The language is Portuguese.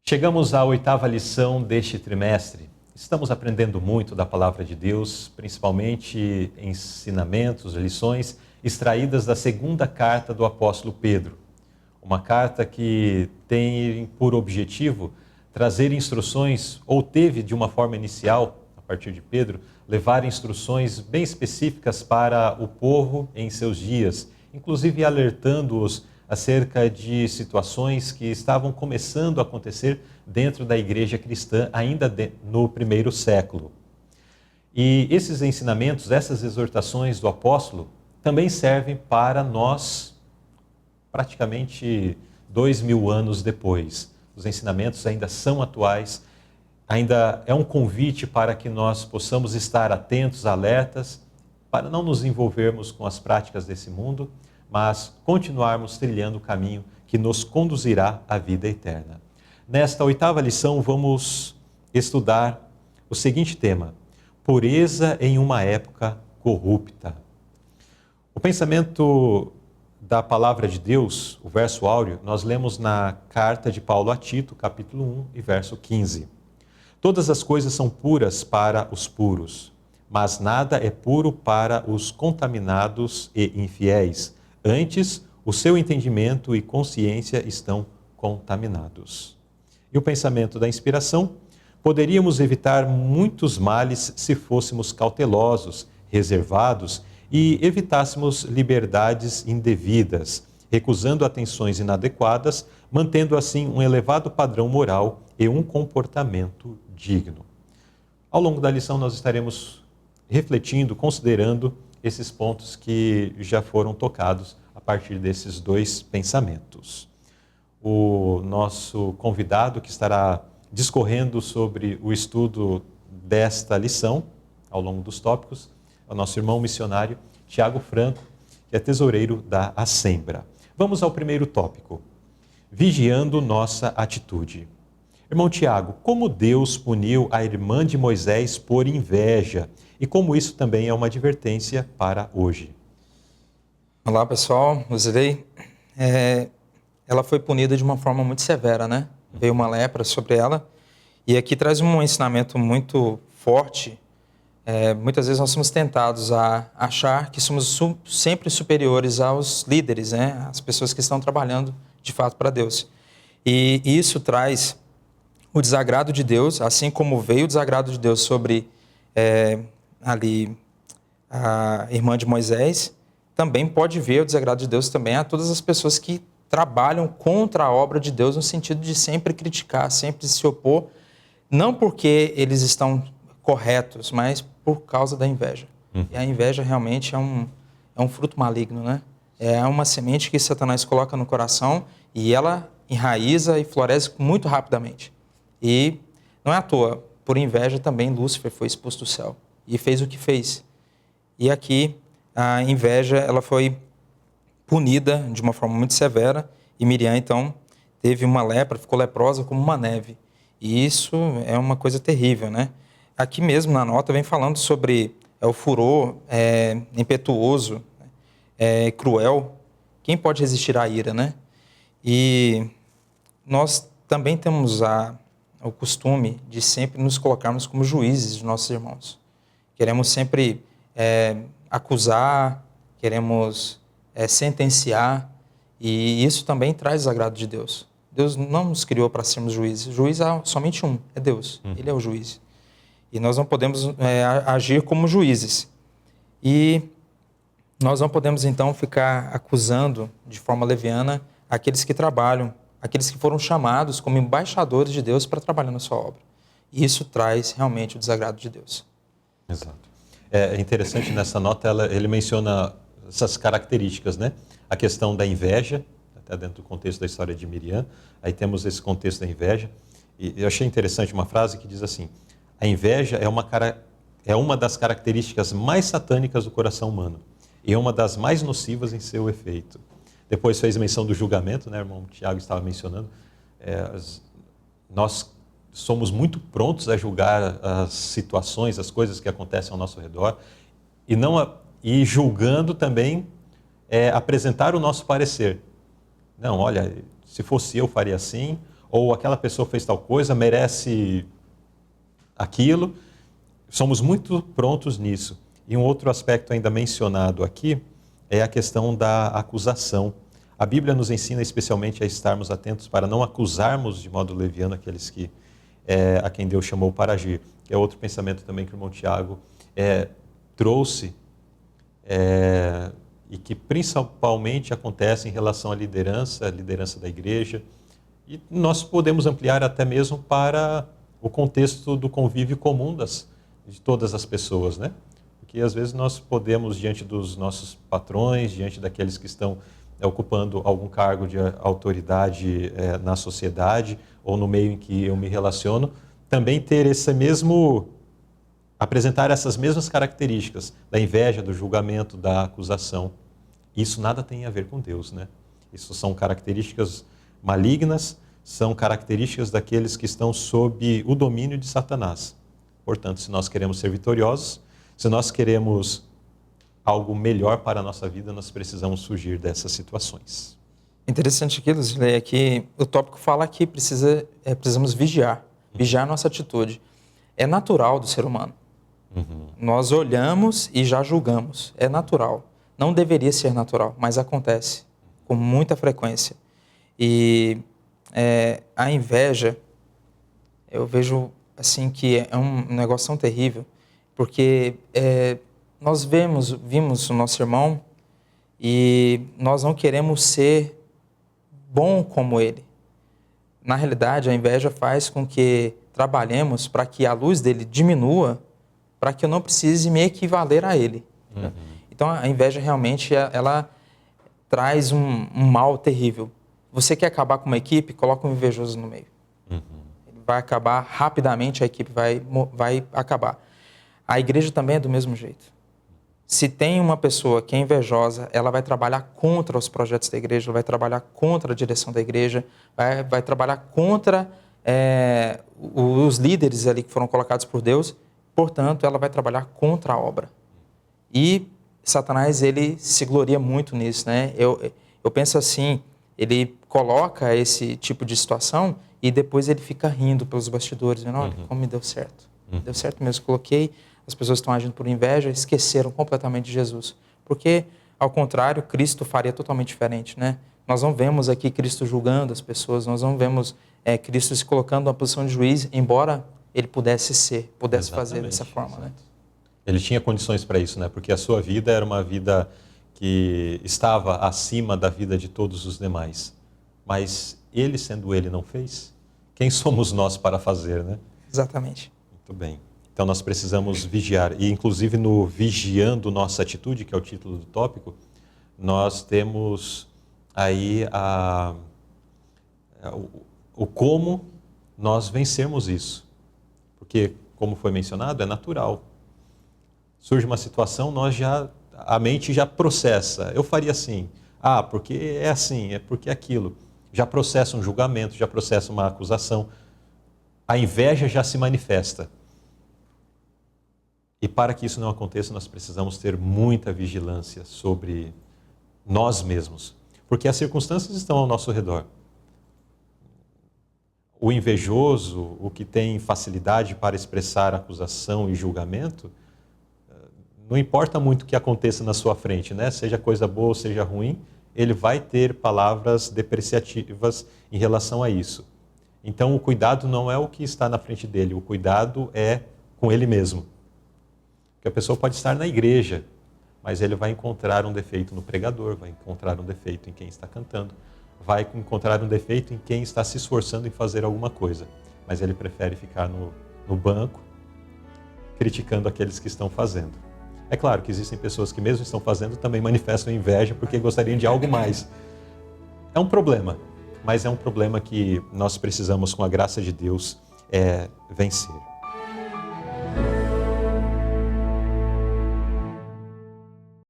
Chegamos à oitava lição deste trimestre. Estamos aprendendo muito da Palavra de Deus, principalmente ensinamentos, lições extraídas da segunda carta do apóstolo Pedro. Uma carta que tem por objetivo trazer instruções, ou teve de uma forma inicial, a partir de Pedro, levar instruções bem específicas para o povo em seus dias, inclusive alertando-os acerca de situações que estavam começando a acontecer dentro da igreja cristã ainda no primeiro século. E esses ensinamentos, essas exortações do apóstolo também servem para nós praticamente 2000 anos depois. Os ensinamentos ainda são atuais, ainda é um convite para que nós possamos estar atentos, alertas, para não nos envolvermos com as práticas desse mundo, mas continuarmos trilhando o caminho que nos conduzirá à vida eterna. Nesta oitava lição, vamos estudar o seguinte tema: pureza em uma época corrupta. O pensamento da palavra de Deus, o verso áureo, nós lemos na carta de Paulo a Tito, capítulo 1 e verso 15. Todas as coisas são puras para os puros, mas nada é puro para os contaminados e infiéis. Antes, o seu entendimento e consciência estão contaminados. E o pensamento da inspiração: poderíamos evitar muitos males se fôssemos cautelosos, reservados e evitássemos liberdades indevidas, recusando atenções inadequadas, mantendo assim um elevado padrão moral e um comportamento digno. Ao longo da lição nós estaremos refletindo, considerando esses pontos que já foram tocados a partir desses dois pensamentos. O nosso convidado que estará discorrendo sobre o estudo desta lição, ao longo dos tópicos, é o nosso irmão missionário Tiago Franco, que é tesoureiro da Assembra. Vamos ao primeiro tópico: vigiando nossa atitude. Irmão Tiago, como Deus puniu a irmã de Moisés por inveja e como isso também é uma advertência para hoje? Olá pessoal, Luzirei. Ela foi punida de uma forma muito severa, né? Veio uma lepra sobre ela e aqui traz um ensinamento muito forte. Muitas vezes nós somos tentados a achar que somos sempre superiores aos líderes, né? As pessoas que estão trabalhando de fato para Deus. E isso traz o desagrado de Deus, assim como veio o desagrado de Deus sobre ali a irmã de Moisés, também pode ver o desagrado de Deus também a todas as pessoas que trabalham contra a obra de Deus, no sentido de sempre criticar, sempre se opor, não porque eles estão corretos, mas por causa da inveja. E a inveja realmente é um fruto maligno, né? É uma semente que Satanás coloca no coração e ela enraiza e floresce muito rapidamente. E não é à toa, por inveja também Lúcifer foi expulso do céu e fez o que fez. E aqui a inveja ela foi punida de uma forma muito severa e Miriam então teve uma lepra, ficou leprosa como uma neve. E isso é uma coisa terrível, né? Aqui mesmo na nota vem falando sobre o furor impetuoso, cruel. Quem pode resistir à ira, né? E nós também temos o costume de sempre nos colocarmos como juízes de nossos irmãos. Queremos sempre acusar, queremos sentenciar, e isso também traz desagrado de Deus. Deus não nos criou para sermos juízes. Juiz há somente um, é Deus. Ele é o juiz. E nós não podemos agir como juízes. E nós não podemos, então, ficar acusando de forma leviana aqueles que trabalham, aqueles que foram chamados como embaixadores de Deus para trabalhar na sua obra. E isso traz realmente o desagrado de Deus. Exato. É interessante nessa nota, ele menciona essas características, né? A questão da inveja, até dentro do contexto da história de Miriam, aí temos esse contexto da inveja. E eu achei interessante uma frase que diz assim: a inveja é uma das características mais satânicas do coração humano e é uma das mais nocivas em seu efeito. Depois fez menção do julgamento, né, irmão Tiago estava mencionando. Nós somos muito prontos a julgar as situações, as coisas que acontecem ao nosso redor e julgando também apresentar o nosso parecer. Não, olha, se fosse eu faria assim, ou aquela pessoa fez tal coisa, merece aquilo. Somos muito prontos nisso. E um outro aspecto ainda mencionado aqui é a questão da acusação. A Bíblia nos ensina especialmente a estarmos atentos para não acusarmos de modo leviano aqueles a quem Deus chamou para agir. É outro pensamento também que o irmão Tiago trouxe, e que principalmente acontece em relação à liderança da igreja. E nós podemos ampliar até mesmo para o contexto do convívio comum de todas as pessoas, né? Porque às vezes nós podemos, diante dos nossos patrões, diante daqueles que estão ocupando algum cargo de autoridade na sociedade ou no meio em que eu me relaciono, também ter apresentar essas mesmas características da inveja, do julgamento, da acusação. Isso nada tem a ver com Deus, né? Isso são características malignas, são características daqueles que estão sob o domínio de Satanás. Portanto, se nós queremos ser vitoriosos, se nós queremos algo melhor para a nossa vida, nós precisamos fugir dessas situações. Interessante aqui, Luzilei, é que o tópico fala que precisamos vigiar a nossa atitude. É natural do ser humano. Nós olhamos e já julgamos. É natural. Não deveria ser natural, mas acontece com muita frequência. E a inveja, eu vejo assim que é um negócio tão terrível, porque nós vimos o nosso irmão e nós não queremos ser bom como ele. Na realidade, a inveja faz com que trabalhemos para que a luz dele diminua, para que eu não precise me equivaler a ele. Então, a inveja realmente ela traz um mal terrível. Você quer acabar com uma equipe? Coloca um invejoso no meio. Ele vai acabar rapidamente, a equipe vai acabar. A igreja também é do mesmo jeito. Se tem uma pessoa que é invejosa, ela vai trabalhar contra os projetos da igreja, vai trabalhar contra a direção da igreja, vai trabalhar contra os líderes ali que foram colocados por Deus. Portanto, ela vai trabalhar contra a obra. E Satanás, ele se gloria muito nisso, né? Eu penso assim, ele coloca esse tipo de situação e depois ele fica rindo pelos bastidores, dizendo, olha, como me deu certo. Deu certo mesmo, coloquei, as pessoas estão agindo por inveja, esqueceram completamente de Jesus. Porque, ao contrário, Cristo faria totalmente diferente, né? Nós não vemos aqui Cristo julgando as pessoas, nós não vemos Cristo se colocando numa posição de juiz, embora ele pudesse fazer dessa forma, né? Ele tinha condições para isso, né? Porque a sua vida era uma vida que estava acima da vida de todos os demais. Mas ele, sendo ele, não fez? Quem somos nós para fazer, né? Exatamente. Muito bem. Então nós precisamos vigiar. E inclusive no Vigiando Nossa Atitude, que é o título do tópico, nós temos aí o como nós vencermos isso. Porque, como foi mencionado, é natural. Surge uma situação, a mente já processa. Eu faria assim. Porque é assim, é porque é aquilo. Já processa um julgamento, já processa uma acusação. A inveja já se manifesta. E para que isso não aconteça, nós precisamos ter muita vigilância sobre nós mesmos. Porque as circunstâncias estão ao nosso redor. O invejoso, o que tem facilidade para expressar acusação e julgamento, não importa muito o que aconteça na sua frente, né? Seja coisa boa ou seja ruim, ele vai ter palavras depreciativas em relação a isso. Então, o cuidado não é o que está na frente dele, o cuidado é com ele mesmo. Porque a pessoa pode estar na igreja, mas ele vai encontrar um defeito no pregador, vai encontrar um defeito em quem está cantando, vai encontrar um defeito em quem está se esforçando em fazer alguma coisa. Mas ele prefere ficar no banco, criticando aqueles que estão fazendo. É claro que existem pessoas que mesmo estão fazendo também manifestam inveja porque gostariam de algo mais. É um problema, mas é um problema que nós precisamos, com a graça de Deus, vencer.